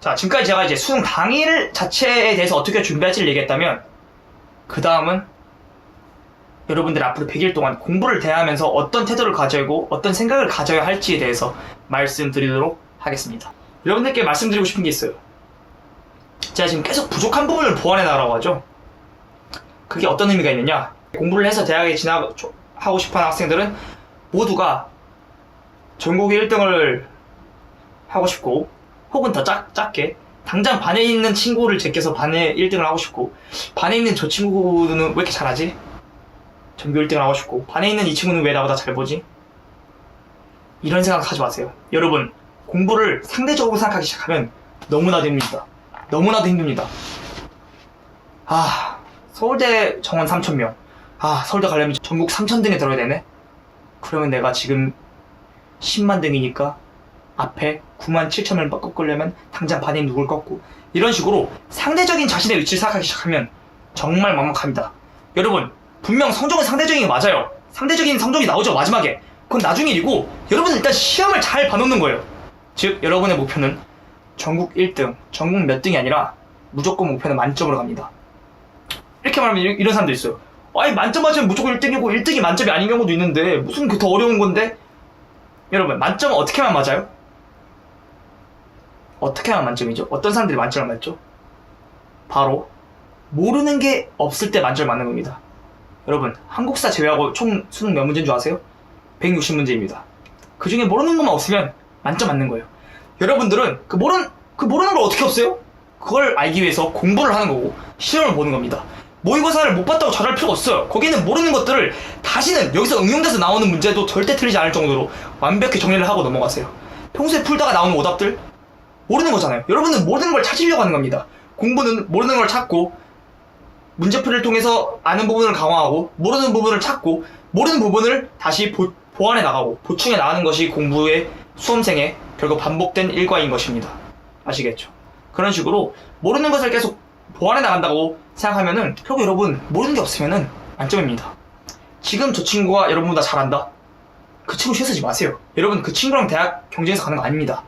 자, 지금까지 제가 이제 수능 당일 자체에 대해서 어떻게 준비할지를 얘기했다면, 그 다음은 여러분들 앞으로 100일 동안 공부를 대하면서 어떤 태도를 가져야 하고 어떤 생각을 가져야 할지에 대해서 말씀드리도록 하겠습니다. 여러분들께 말씀드리고 싶은 게 있어요. 제가 지금 계속 부족한 부분을 보완해 나가라고 하죠. 그게 어떤 의미가 있느냐, 공부를 해서 대학에 진학하고 싶어하는 학생들은 모두가 전국에 1등을 하고 싶고, 혹은 더 작게 당장 반에 있는 친구를 제껴서 반에 1등을 하고 싶고, 반에 있는 저 친구는 왜 이렇게 잘하지? 전교 1등을 하고 싶고, 반에 있는 이 친구는 왜 나보다 잘 보지? 이런 생각 하지 마세요. 여러분, 공부를 상대적으로 생각하기 시작하면 너무나도 힘듭니다. 너무나도 힘듭니다. 서울대 정원 3,000명. 서울대 가려면 전국 3,000등에 들어야 되네? 그러면 내가 지금 10만 등이니까 앞에 9만 7천을 꺾으려면 당장 반에 있는 누굴 꺾고, 이런 식으로 상대적인 자신의 위치를 생각하기 시작하면 정말 막막합니다. 여러분, 분명 성적은 상대적인 게 맞아요. 상대적인 성적이 나오죠, 마지막에. 그건 나중 일이고, 여러분은 일단 시험을 잘 봐놓는 거예요. 즉, 여러분의 목표는 전국 1등, 전국 몇 등이 아니라 무조건 목표는 만점으로 갑니다. 이렇게 말하면 이런 사람도 있어요. 아니, 만점 맞으면 무조건 1등이고 1등이 만점이 아닌 경우도 있는데 무슨 그 더 어려운 건데? 여러분, 만점은 어떻게 하면 맞아요? 어떻게 하면 만점이죠? 어떤 사람들이 만점을 맞죠? 바로 모르는 게 없을 때 만점을 맞는 겁니다. 여러분, 한국사 제외하고 총 수능 몇 문제인 줄 아세요? 160문제입니다. 그 중에 모르는 것만 없으면 만점 맞는 거예요. 여러분들은 그 모르는 걸 어떻게 없어요? 그걸 알기 위해서 공부를 하는 거고 시험을 보는 겁니다. 모의고사를 못 봤다고 잘할 필요가 없어요. 거기는 모르는 것들을 다시는 여기서 응용돼서 나오는 문제도 절대 틀리지 않을 정도로 완벽히 정리를 하고 넘어가세요. 평소에 풀다가 나오는 오답들 모르는 거잖아요. 여러분은 모르는 걸 찾으려고 하는 겁니다. 공부는 모르는 걸 찾고, 문제풀이를 통해서 아는 부분을 강화하고, 모르는 부분을 찾고, 모르는 부분을 다시 보완해 나가고 보충해 나가는 것이 공부의 수험생의 결국 반복된 일과인 것입니다. 아시겠죠? 그런 식으로 모르는 것을 계속 보완해 나간다고 생각하면은 결국 여러분 모르는 게 없으면은 만점입니다. 지금 저 친구가 여러분보다 잘한다? 그 친구 신경 쓰지 마세요. 여러분, 그 친구랑 대학 경쟁에서 가는 거 아닙니다.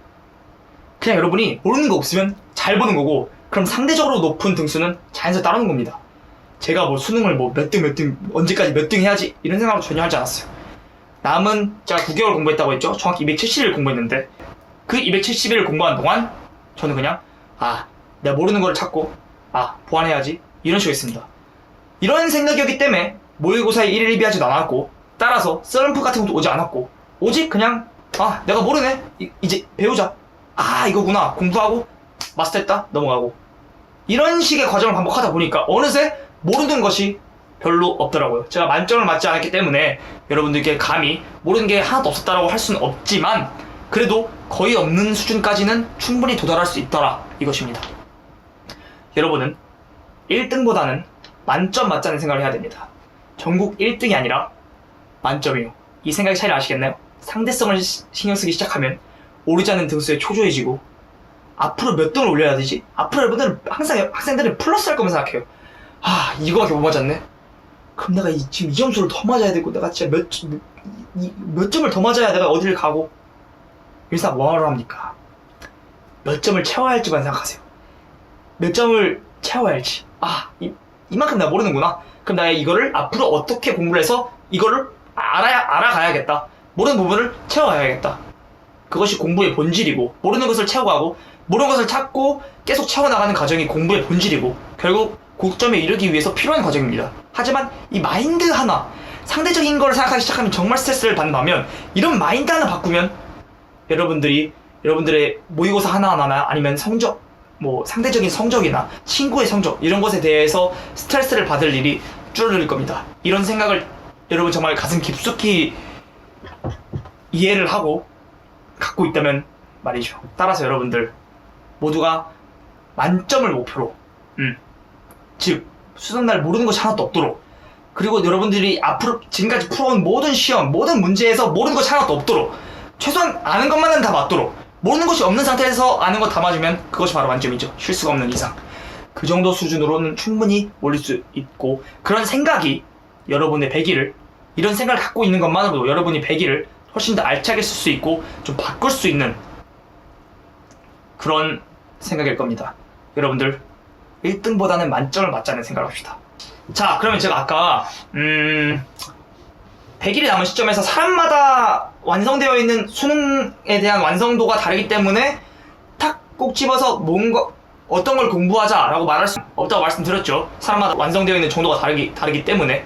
그냥 여러분이 모르는 거 없으면 잘 보는 거고, 그럼 상대적으로 높은 등수는 자연스레 따르는 겁니다. 제가 뭐 수능을 뭐 몇 등, 언제까지 몇 등 해야지 이런 생각을 전혀 하지 않았어요. 남은 제가 9개월 공부했다고 했죠? 정확히 270일 공부했는데, 그 270일을 공부한 동안 저는 그냥 내가 모르는 걸 찾고 보완해야지, 이런 식으로 했습니다. 이런 생각이었기 때문에 모의고사에 1일 1비하지도 않았고, 따라서 슬럼프 같은 것도 오지 않았고, 오직 그냥 내가 모르네, 이제 배우자, 이거구나, 공부하고 마스터했다, 넘어가고, 이런 식의 과정을 반복하다 보니까 어느새 모르는 것이 별로 없더라고요. 제가 만점을 맞지 않았기 때문에 여러분들께 감히 모르는 게 하나도 없었다라고 할 수는 없지만, 그래도 거의 없는 수준까지는 충분히 도달할 수 있더라, 이것입니다. 여러분은 1등보다는 만점 맞자는 생각을 해야 됩니다. 전국 1등이 아니라 만점이요. 이 생각의 차이를 아시겠나요? 상대성을 신경 쓰기 시작하면 오르지 않는 등수에 초조해지고, 앞으로 몇 등을 올려야 되지? 앞으로 여러분들은 항상 학생들은 플러스 할 거면 생각해요. 이거밖에 못 맞았네? 그럼 내가 지금 이 점수를 더 맞아야 되고, 내가 진짜 몇 점을 더 맞아야 내가 어디를 가고, 일상 뭐하러 합니까? 몇 점을 채워야 할지만 생각하세요. 몇 점을 채워야 할지. 이만큼 내가 모르는구나. 그럼 내가 이거를 앞으로 어떻게 공부를 해서 이거를 알아가야겠다. 모르는 부분을 채워가야겠다. 그것이 공부의 본질이고, 모르는 것을 채워가고, 모르는 것을 찾고 계속 채워나가는 과정이 공부의 본질이고, 결국 고점에 이르기 위해서 필요한 과정입니다. 하지만 이 마인드 하나, 상대적인 걸 생각하기 시작하면 정말 스트레스를 받는다면, 이런 마인드 하나 바꾸면 여러분들의 모의고사 하나하나나 아니면 성적, 상대적인 성적이나 친구의 성적, 이런 것에 대해서 스트레스를 받을 일이 줄어들 겁니다. 이런 생각을 여러분 정말 가슴 깊숙이 이해를 하고 갖고 있다면 말이죠. 따라서 여러분들 모두가 만점을 목표로, 즉 수능날 모르는 것이 하나도 없도록, 그리고 여러분들이 앞으로 지금까지 풀어온 모든 시험, 모든 문제에서 모르는 것이 하나도 없도록, 최소한 아는 것만은 다 맞도록, 모르는 것이 없는 상태에서 아는 것 다 맞으면 그것이 바로 만점이죠. 실수가 없는 이상. 그 정도 수준으로는 충분히 올릴 수 있고, 그런 생각이 여러분의 100일을, 이런 생각을 갖고 있는 것만으로도 여러분이 100일을 훨씬 더 알차게 쓸 수 있고 좀 바꿀 수 있는 그런 생각일 겁니다. 여러분들 1등보다는 만점을 맞자는 생각을 합시다. 자, 그러면 제가 아까 100일이 남은 시점에서 사람마다 완성되어 있는 수능에 대한 완성도가 다르기 때문에 탁 꼭 집어서 뭔가 어떤 걸 공부하자라고 말할 수 없다고 말씀드렸죠. 사람마다 완성되어 있는 정도가 다르기 때문에.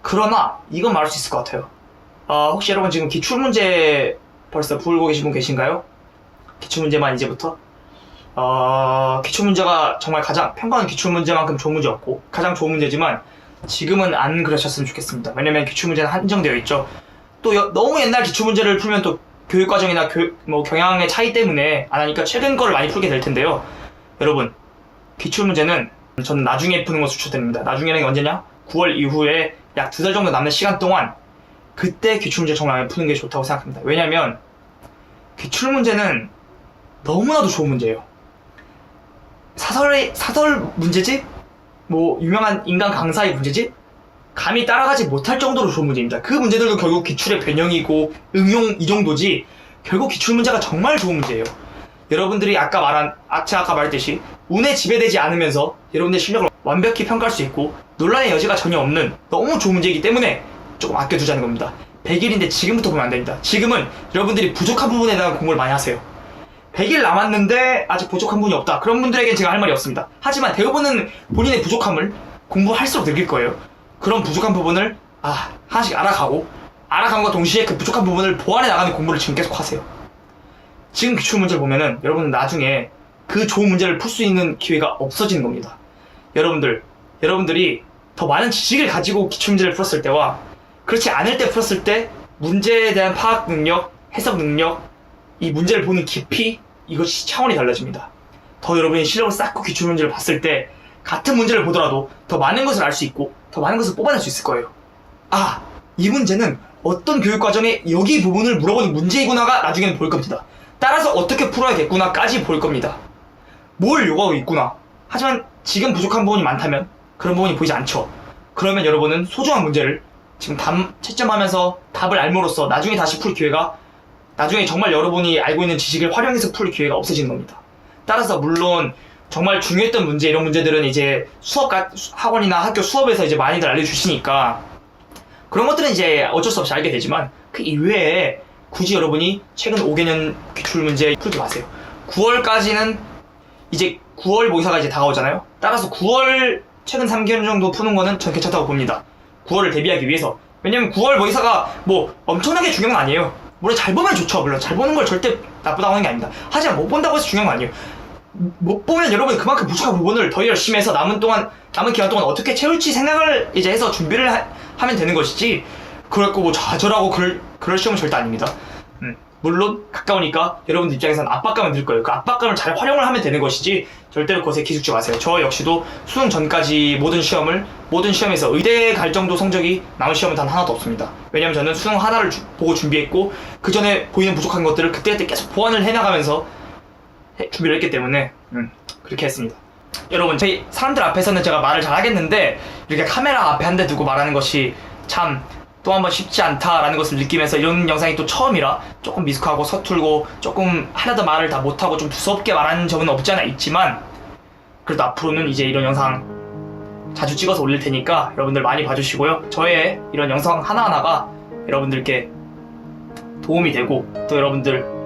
그러나 이건 말할 수 있을 것 같아요. 혹시 여러분 지금 기출문제 벌써 풀고 계신 분 계신가요? 기출문제만 이제부터? 기출문제가 정말 가장 평가는 기출문제만큼 좋은 문제 없고 가장 좋은 문제지만 지금은 안 그러셨으면 좋겠습니다. 왜냐면 기출문제는 한정되어 있죠. 또 너무 옛날 기출문제를 풀면 또 교육과정이나 경향의 차이 때문에 안 하니까 최근 거를 많이 풀게 될 텐데요. 여러분, 기출문제는 저는 나중에 푸는 것을 추천드립니다. 나중에는 언제냐? 9월 이후에 약 2달 정도 남는 시간 동안 그때 기출문제 정말 많이 푸는 게 좋다고 생각합니다. 왜냐면 기출문제는 너무나도 좋은 문제예요. 사설 문제집? 유명한 인간 강사의 문제집? 감히 따라가지 못할 정도로 좋은 문제입니다. 그 문제들도 결국 기출의 변형이고 응용 이 정도지 결국 기출문제가 정말 좋은 문제예요. 여러분들이 제가 아까 말했듯이 운에 지배되지 않으면서 여러분들의 실력을 완벽히 평가할 수 있고 논란의 여지가 전혀 없는 너무 좋은 문제이기 때문에 조금 아껴두자는 겁니다. 100일인데 지금부터 보면 안 됩니다. 지금은 여러분들이 부족한 부분에 대한 공부를 많이 하세요. 100일 남았는데 아직 부족한 부분이 없다. 그런 분들에겐 제가 할 말이 없습니다. 하지만 대부분은 본인의 부족함을 공부할수록 느낄 거예요. 그런 부족한 부분을 하나씩 알아감과 동시에 그 부족한 부분을 보완해 나가는 공부를 지금 계속 하세요. 지금 기출문제를 보면은 여러분은 나중에 그 좋은 문제를 풀 수 있는 기회가 없어지는 겁니다. 여러분들이 더 많은 지식을 가지고 기출문제를 풀었을 때와 그렇지 않을 때 풀었을 때 문제에 대한 파악 능력, 해석 능력, 이 문제를 보는 깊이, 이것이 차원이 달라집니다. 더 여러분이 실력을 쌓고 기출문제를 봤을 때 같은 문제를 보더라도 더 많은 것을 알 수 있고 더 많은 것을 뽑아낼 수 있을 거예요. 이 문제는 어떤 교육과정에 여기 부분을 물어보는 문제이구나가 나중에는 보일 겁니다. 따라서 어떻게 풀어야겠구나까지 보일 겁니다. 뭘 요구하고 있구나. 하지만 지금 부족한 부분이 많다면 그런 부분이 보이지 않죠. 그러면 여러분은 소중한 문제를 지금 채점하면서 답을 알므로써 나중에 다시 풀 기회가, 나중에 정말 여러분이 알고 있는 지식을 활용해서 풀 기회가 없어지는 겁니다. 따라서 물론 정말 중요했던 문제, 이런 문제들은 이제 학원이나 학교 수업에서 이제 많이들 알려주시니까 그런 것들은 이제 어쩔 수 없이 알게 되지만 그 이외에 굳이 여러분이 최근 5개년 기출문제 풀지 마세요. 9월까지는 이제 9월 모의사가 이제 다가오잖아요. 따라서 9월 최근 3개년 정도 푸는 거는 전 괜찮다고 봅니다. 9월을 대비하기 위해서. 왜냐면 9월 모의사가 엄청나게 중요한 건 아니에요. 물론 잘 보면 좋죠. 물론 잘 보는 걸 절대 나쁘다고 하는 게 아닙니다. 하지만 못 본다고 해서 중요한 건 아니에요. 못 보면 여러분 그만큼 부족한 부분을 더 열심히 해서 남은 기간 동안 어떻게 채울지 생각을 이제 해서 준비를 하면 되는 것이지, 그렇고 좌절하고 그럴 시험은 절대 아닙니다. 물론 가까우니까 여러분들 입장에서는 압박감은 들 거예요. 그 압박감을 잘 활용을 하면 되는 것이지 절대로 그것에 기죽지 마세요. 저 역시도 수능 전까지 모든 시험에서 의대 갈 정도 성적이 나온 시험은 단 하나도 없습니다. 왜냐면 저는 수능 하나를 보고 준비했고 그 전에 보이는 부족한 것들을 그때그때 계속 보완을 해나가면서 준비를 했기 때문에 그렇게 했습니다. 여러분, 저희 사람들 앞에서는 제가 말을 잘 하겠는데 이렇게 카메라 앞에 한 대 두고 말하는 것이 참 또 한 번 쉽지 않다라는 것을 느끼면서 이런 영상이 또 처음이라 조금 미숙하고 서툴고 조금 하나도 말을 다 못하고 좀 두껍게 말하는 점은 없지 않아 있지만, 그래도 앞으로는 이제 이런 영상 자주 찍어서 올릴 테니까 여러분들 많이 봐주시고요. 저의 이런 영상 하나하나가 여러분들께 도움이 되고 또 여러분들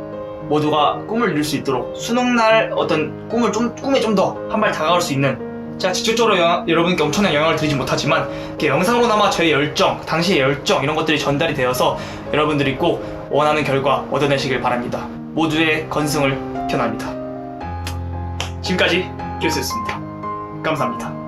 모두가 꿈을 이룰 수 있도록 수능날 어떤 꿈에 좀 더 한 발 다가올 수 있는, 제가 직접적으로 여러분께 엄청난 영향을 드리지 못하지만 이렇게 영상으로나마 저의 열정, 당시의 열정 이런 것들이 전달이 되어서 여러분들이 꼭 원하는 결과 얻어내시길 바랍니다. 모두의 건승을 기원합니다. 지금까지 교수였습니다. 감사합니다.